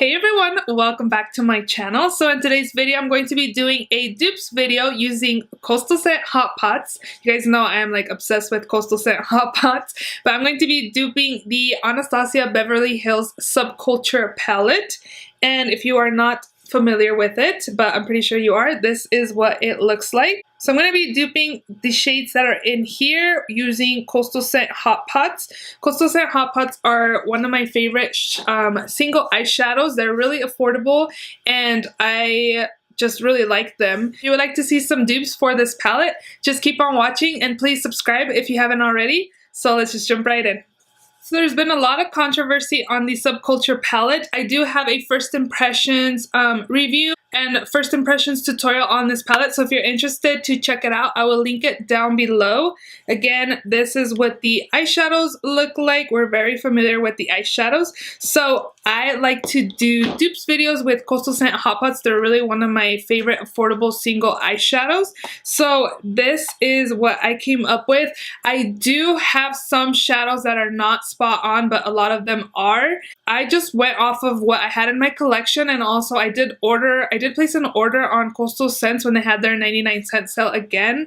Hey everyone, welcome back to my channel. So in today's video, I'm going to be doing a dupes video using Coastal Scent Hot Pots. You guys know I am like obsessed with Coastal Scent Hot Pots, but I'm going to be duping the Anastasia Beverly Hills Subculture palette. And if you are not familiar with it, but I'm pretty sure you are, this is what it looks like. So I'm going to be duping the shades that are in here using Coastal Scent Hot Pots. Coastal Scent Hot Pots are one of my favorite single eyeshadows. They're really affordable and I just really like them. If you would like to see some dupes for this palette, just keep on watching and please subscribe if you haven't already. So let's just jump right in. So there's been a lot of controversy on the Subculture palette. I do have a first impressions review and first impressions tutorial on this palette, so if you're interested to check it out, I will link it down below. Again, this is what the eyeshadows look like. We're very familiar with the eyeshadows, so I like to do dupes videos with Coastal Scent Hot Pots. They're really one of my favorite affordable single eyeshadows, so this is what I came up with. I do have some shadows that are not spot on, but a lot of them are. I just went off of what I had in my collection, and also I did place an order on Coastal Scents when they had their 99-cent sale again.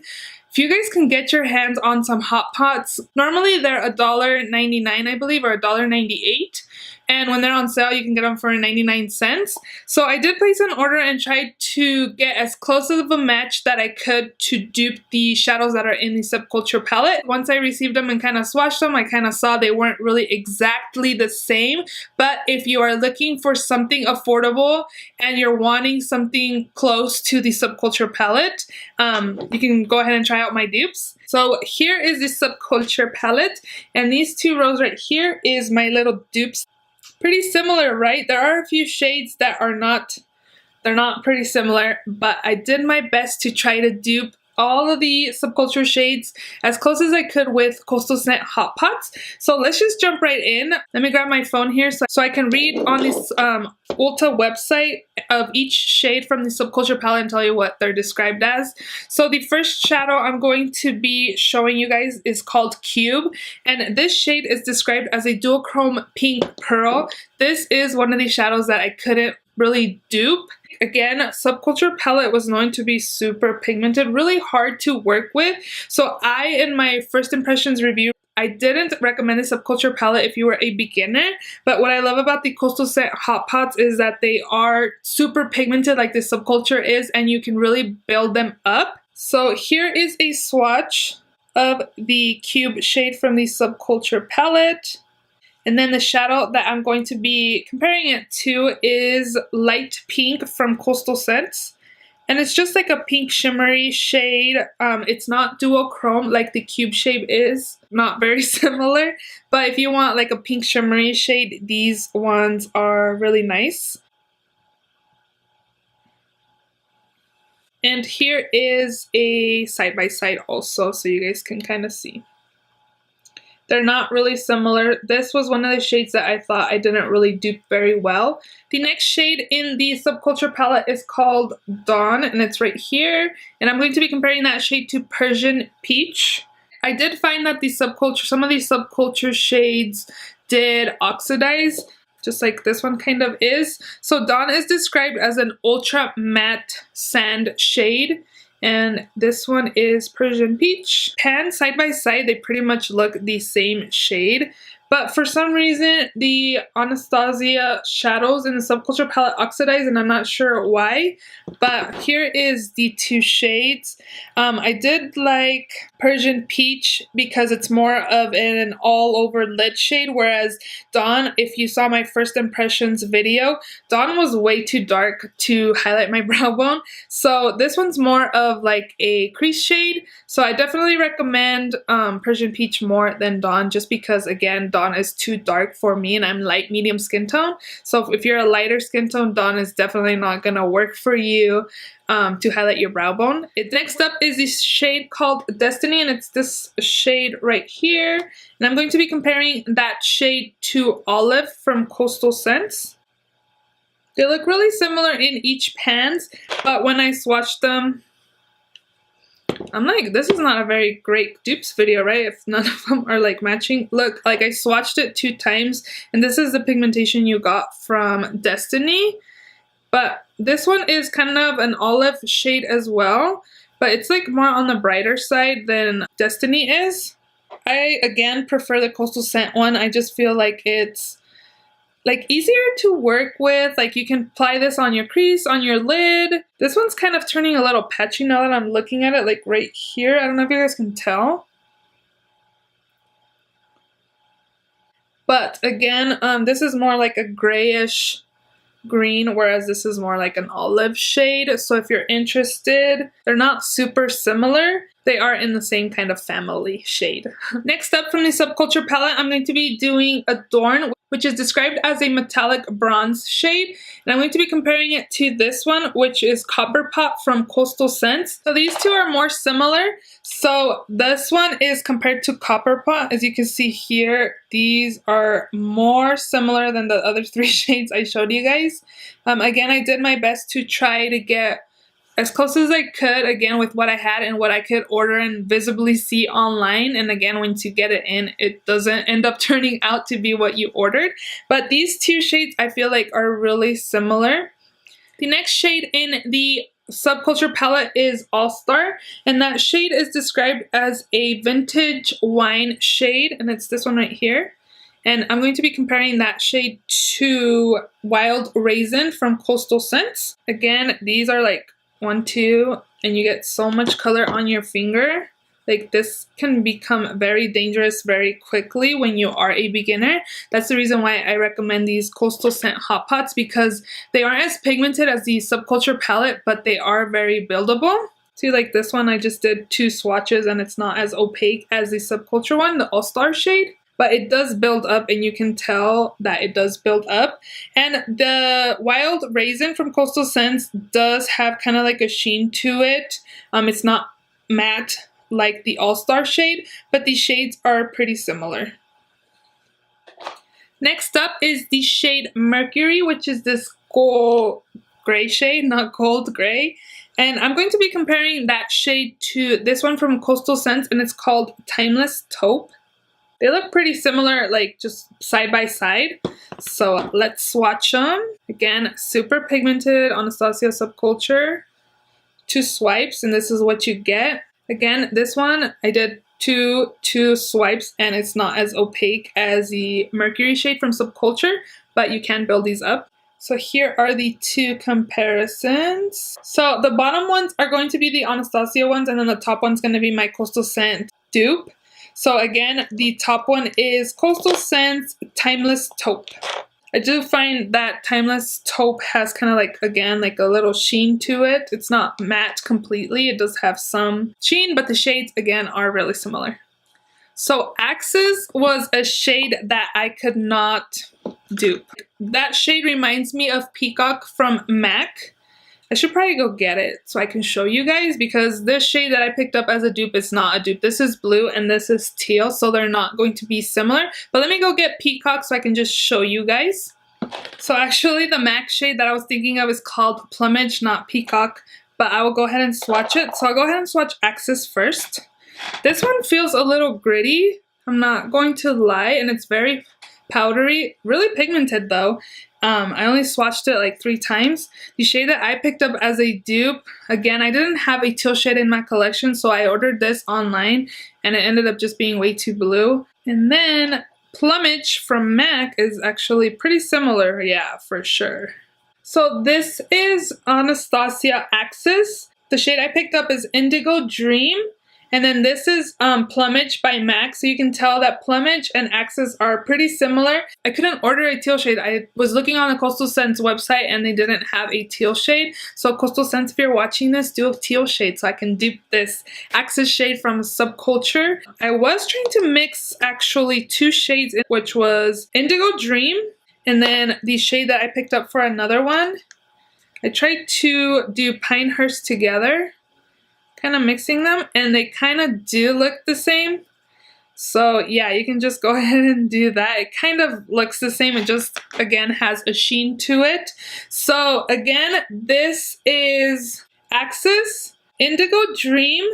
If you guys can get your hands on some Hot Pots, normally they're $1.99 I believe, or $1.98. And when they're on sale, you can get them for 99 cents. So I did place an order and tried to get as close of a match that I could to dupe the shadows that are in the Subculture palette. Once I received them and kind of swatched them, I kind of saw they weren't really exactly the same. But if you are looking for something affordable and you're wanting something close to the Subculture palette, you can go ahead and try out my dupes. So here is the Subculture palette, and these two rows right here is my little dupes. Pretty similar, right? There are a few shades that are not, they're not pretty similar, but I did my best to try to dupe all of the Subculture shades as close as I could with Coastal Scent Hot Pots. So let's just jump right in. Let me grab my phone here so I can read on this Ulta website of each shade from the Subculture palette and tell you what they're described as. So the first shadow I'm going to be showing you guys is called Cube, and this shade is described as a duochrome pink pearl. This is one of the shadows that I couldn't really dupe. Again, Subculture palette was known to be super pigmented, really hard to work with. So in my first impressions review, I didn't recommend the Subculture palette if you were a beginner, but what I love about the Coastal Scent Hot Pots is that they are super pigmented like the Subculture is, and you can really build them up. So here is a swatch of the Cube shade from the Subculture palette. And then the shadow that I'm going to be comparing it to is Light Pink from Coastal Scents. And it's just like a pink shimmery shade. It's not duochrome like the Cube shade is. Not very similar. But if you want like a pink shimmery shade, these ones are really nice. And here is a side-by-side also, so you guys can kind of see. They're not really similar. This was one of the shades that I thought I didn't really dupe very well. The next shade in the Subculture palette is called Dawn, and it's right here. And I'm going to be comparing that shade to Persian Peach. I did find that some of these Subculture shades did oxidize, just like this one kind of is. So Dawn is described as an ultra matte sand shade. And this one is Persian Peach. Pan side by side, they pretty much look the same shade. But for some reason, the Anastasia shadows in the Subculture palette oxidize, and I'm not sure why. But here is the two shades. I did like Persian Peach because it's more of an all-over lid shade, whereas Dawn, if you saw my first impressions video, Dawn was way too dark to highlight my brow bone. So this one's more of like a crease shade. So I definitely recommend Persian Peach more than Dawn, just because, again, Dawn is too dark for me and I'm light medium skin tone. So if you're a lighter skin tone, Dawn is definitely not gonna work for you to highlight your brow bone. Next up is this shade called Destiny, and it's this shade right here. And I'm going to be comparing that shade to Olive from Coastal Scents. They look really similar in each pans, but when I swatched them, I'm like, this is not a very great dupes video, right? If none of them are like matching. Look, like I swatched it 2 times, and this is the pigmentation you got from Destiny. But this one is kind of an olive shade as well, but it's like more on the brighter side than Destiny is. I, again, prefer the Coastal Scent one. I just feel like it's like easier to work with. Like you can apply this on your crease, on your lid. This one's kind of turning a little patchy now that I'm looking at it, like right here. I don't know if you guys can tell. But again, this is more like a grayish green, whereas this is more like an olive shade. So if you're interested, they're not super similar. They are in the same kind of family shade. Next up from the Subculture palette, I'm going to be doing Adorn, which is described as a metallic bronze shade. And I'm going to be comparing it to this one, which is Copper Pot from Coastal Scents. So these two are more similar. So this one is compared to Copper Pot. As you can see here, these are more similar than the other 3 shades I showed you guys. Again, I did my best to try to get as close as I could, again, with what I had and what I could order and visibly see online. And again, once you get it in, it doesn't end up turning out to be what you ordered. But these 2 shades I feel like are really similar. The next shade in the Subculture palette is All Star, and that shade is described as a vintage wine shade, and it's this one right here. And I'm going to be comparing that shade to Wild Raisin from Coastal Scents. Again, these are like 1, 2, and you get so much color on your finger. Like this can become very dangerous very quickly when you are a beginner. That's the reason why I recommend these Coastal Scent Hot Pots, because they aren't as pigmented as the Subculture palette, but they are very buildable. See, like this one, I just did 2 swatches and it's not as opaque as the Subculture one, the All Star shade. But it does build up, and you can tell that it does build up. And the Wild Raisin from Coastal Scents does have kind of like a sheen to it. It's not matte like the All-Star shade, but the shades are pretty similar. Next up is the shade Mercury, which is this gold gray shade, not gold gray. And I'm going to be comparing that shade to this one from Coastal Scents, and it's called Timeless Taupe. They look pretty similar, like just side by side. So let's swatch them. Again, super pigmented Anastasia Subculture. 2 swipes, and this is what you get. Again, this one I did two swipes, and it's not as opaque as the Mercury shade from Subculture, but you can build these up. So here are the 2 comparisons. So the bottom ones are going to be the Anastasia ones, and then the top one's going to be my Coastal Scent dupe. So again, the top one is Coastal Scents Timeless Taupe. I do find that Timeless Taupe has kind of like, again, like a little sheen to it. It's not matte completely. It does have some sheen, but the shades, again, are really similar. So Axis was a shade that I could not dupe. That shade reminds me of Peacock from MAC. I should probably go get it so I can show you guys, because this shade that I picked up as a dupe is not a dupe. This is blue and this is teal, so they're not going to be similar. But let me go get Peacock so I can just show you guys. So actually the MAC shade that I was thinking of is called Plumage, not Peacock, but I will go ahead and swatch it. So I'll go ahead and swatch Axis first. This one feels a little gritty, I'm not going to lie, and it's very powdery, really pigmented though. I only swatched it like 3 times. The shade that I picked up as a dupe, again, I didn't have a teal shade in my collection, so I ordered this online and it ended up just being way too blue. And then Plumage from MAC is actually pretty similar, yeah, for sure. So this is Anastasia Axis. The shade I picked up is Indigo Dream. And then this is Plumage by MAC, so you can tell that Plumage and Axis are pretty similar. I couldn't order a teal shade. I was looking on the Coastal Scents website and they didn't have a teal shade. So Coastal Scents, if you're watching this, do a teal shade so I can dupe this Axis shade from Subculture. I was trying to mix actually 2 shades, which was Indigo Dream and then the shade that I picked up for another one. I tried to do Pinehurst together, kind of mixing them, and they kind of do look the same. So yeah, you can just go ahead and do that. It kind of looks the same, it just again has a sheen to it. So again, this is Axis, Indigo Dream,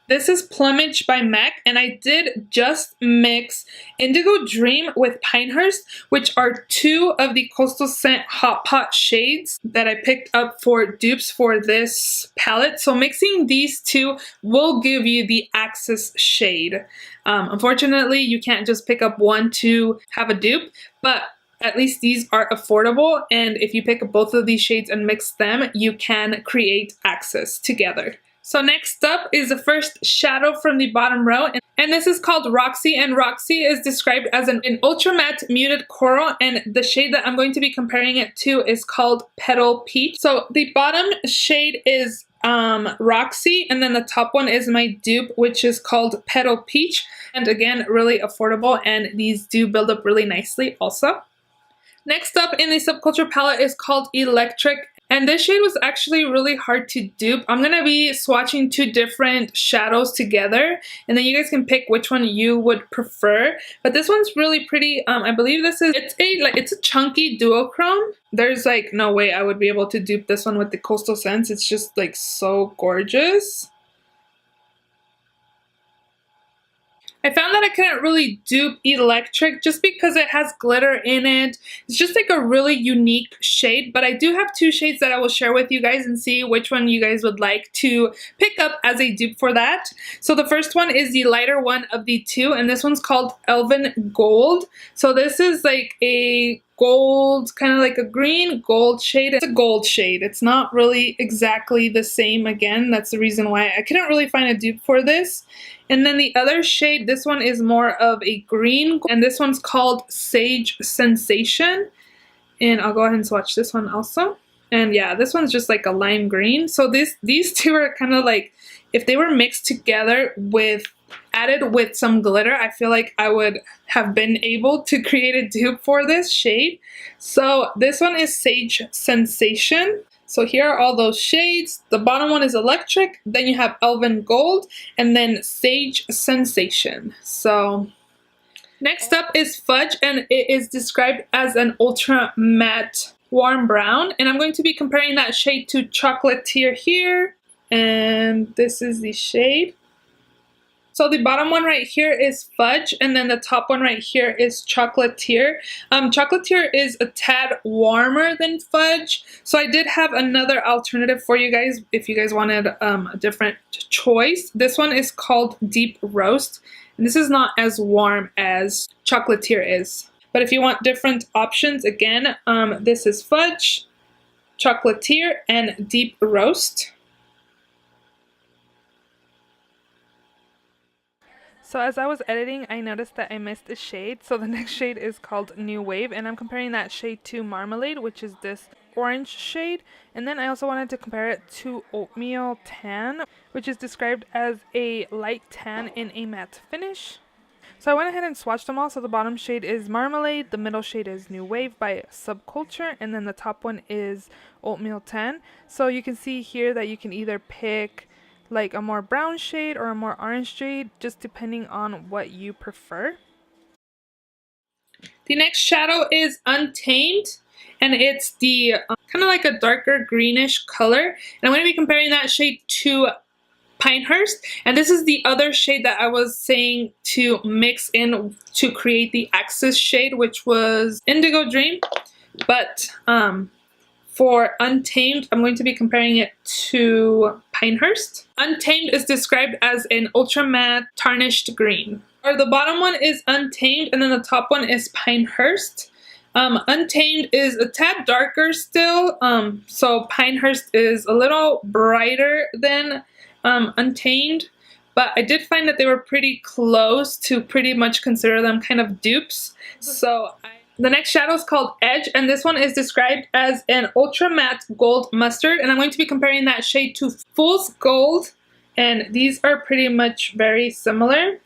This is Plumage by MAC, and I did just mix Indigo Dream with Pinehurst, which are two of the Coastal Scent Hot Pot shades that I picked up for dupes for this palette. So mixing these two will give you the Axis shade. Unfortunately, you can't just pick up one to have a dupe, but at least these are affordable, and if you pick up both of these shades and mix them, you can create Axis together. So next up is the first shadow from the bottom row, and this is called Roxy, and Roxy is described as an ultra matte muted coral, and the shade that I'm going to be comparing it to is called Petal Peach. So the bottom shade is Roxy, and then the top one is my dupe, which is called Petal Peach, and again, really affordable, and these do build up really nicely also. Next up in the Subculture palette is called Electric, and this shade was actually really hard to dupe. I'm going to be swatching two different shadows together, and then you guys can pick which one you would prefer. But this one's really pretty. I believe it's a chunky duochrome. There's like no way I would be able to dupe this one with the Coastal Scents. It's just like so gorgeous. I found that I couldn't really dupe Electric just because it has glitter in it. It's just like a really unique shade, but I do have two shades that I will share with you guys and see which one you guys would like to pick up as a dupe for that. So the first one is the lighter one of the two, and this one's called Elven Gold. So this is like a gold, kind of like a green gold shade. It's a gold shade. It's not really exactly the same again. That's the reason why I couldn't really find a dupe for this. And then the other shade, this one is more of a green, and this one's called Sage Sensation. And I'll go ahead and swatch this one also. And yeah, this one's just like a lime green. So these two are kind of like, if they were mixed together with added with some glitter, I feel like I would have been able to create a dupe for this shade. So this one is Sage Sensation. So here are all those shades. The bottom one is Electric, then you have Elven Gold, and then Sage Sensation. So next up is Fudge, and it is described as an ultra matte warm brown, and I'm going to be comparing that shade to Chocolatier here, and this is the shade. So the bottom one right here is Fudge, and then the top one right here is Chocolatier. Chocolatier is a tad warmer than Fudge, so I did have another alternative for you guys if you guys wanted a different choice. This one is called Deep Roast, and this is not as warm as Chocolatier is. But if you want different options, again, this is Fudge, Chocolatier, and Deep Roast. So as I was editing, I noticed that I missed a shade. So the next shade is called New Wave, and I'm comparing that shade to Marmalade, which is this orange shade. And then I also wanted to compare it to Oatmeal Tan, which is described as a light tan in a matte finish. So I went ahead and swatched them all. So the bottom shade is Marmalade, the middle shade is New Wave by Subculture, and then the top one is Oatmeal Tan. So you can see here that you can either pick like a more brown shade or a more orange shade, just depending on what you prefer. The next shadow is Untamed, and it's the kind of like a darker greenish color, and I'm going to be comparing that shade to Pinehurst, and this is the other shade that I was saying to mix in to create the Axis shade, which was Indigo Dream. But for Untamed, I'm going to be comparing it to Pinehurst. Untamed is described as an ultra matte tarnished green. Or the bottom one is Untamed, and then the top one is Pinehurst. Untamed is a tad darker still, so Pinehurst is a little brighter than Untamed, but I did find that they were pretty close to pretty much consider them kind of dupes. So the next shadow is called Edge, and this one is described as an ultra matte gold mustard, and I'm going to be comparing that shade to Fool's Gold, and these are pretty much very similar.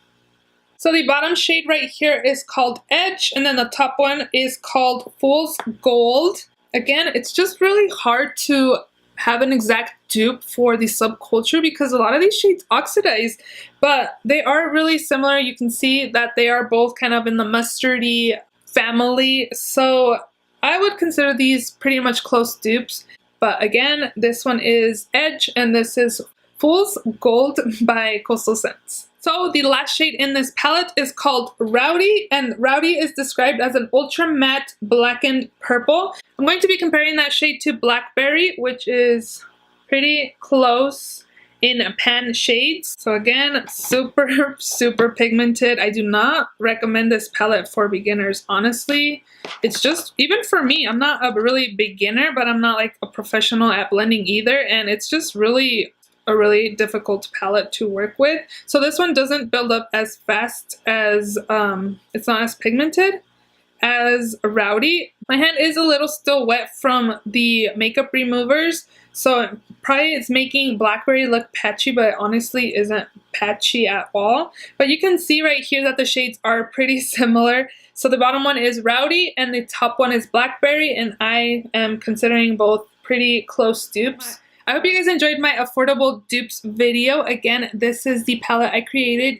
So the bottom shade right here is called Edge, and then the top one is called Fool's Gold. Again, it's just really hard to have an exact dupe for the Subculture because a lot of these shades oxidize, but they are really similar. You can see that they are both kind of in the mustardy family, so I would consider these pretty much close dupes. But again, this one is Edge and this is Fool's Gold by Coastal Scents. So the last shade in this palette is called Rowdy, and Rowdy is described as an ultra matte blackened purple. I'm going to be comparing that shade to Blackberry, which is pretty close in pan shades. So again, super pigmented. I do not recommend this palette for beginners, honestly. It's just, even for me, I'm not a really beginner, but I'm not like a professional at blending either, and it's just really a really difficult palette to work with. So this one doesn't build up as fast as, it's not as pigmented as Rowdy. My hand is a little still wet from the makeup removers, so probably it's making Blackberry look patchy, but it honestly isn't patchy at all. But you can see right here that the shades are pretty similar. So the bottom one is Rowdy and the top one is Blackberry, and I am considering both pretty close dupes. I hope you guys enjoyed my affordable dupes video. Again, this is the palette I created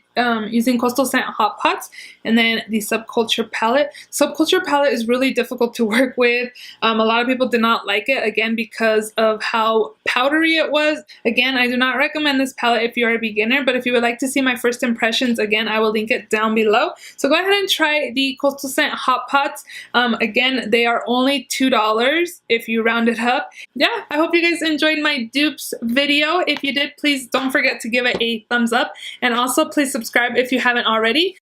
using Coastal Scent Hot Pots, and then the Subculture palette. Subculture palette is really difficult to work with. A lot of people did not like it, again, because of how powdery it was. Again, I do not recommend this palette if you are a beginner, but if you would like to see my first impressions, again, I will link it down below. So go ahead and try the Coastal Scent Hot Pots. Again, they are only $2 if you round it up. Yeah, I hope you guys enjoyed my dupes video. If you did, please don't forget to give it a thumbs up, and also please subscribe if you haven't already.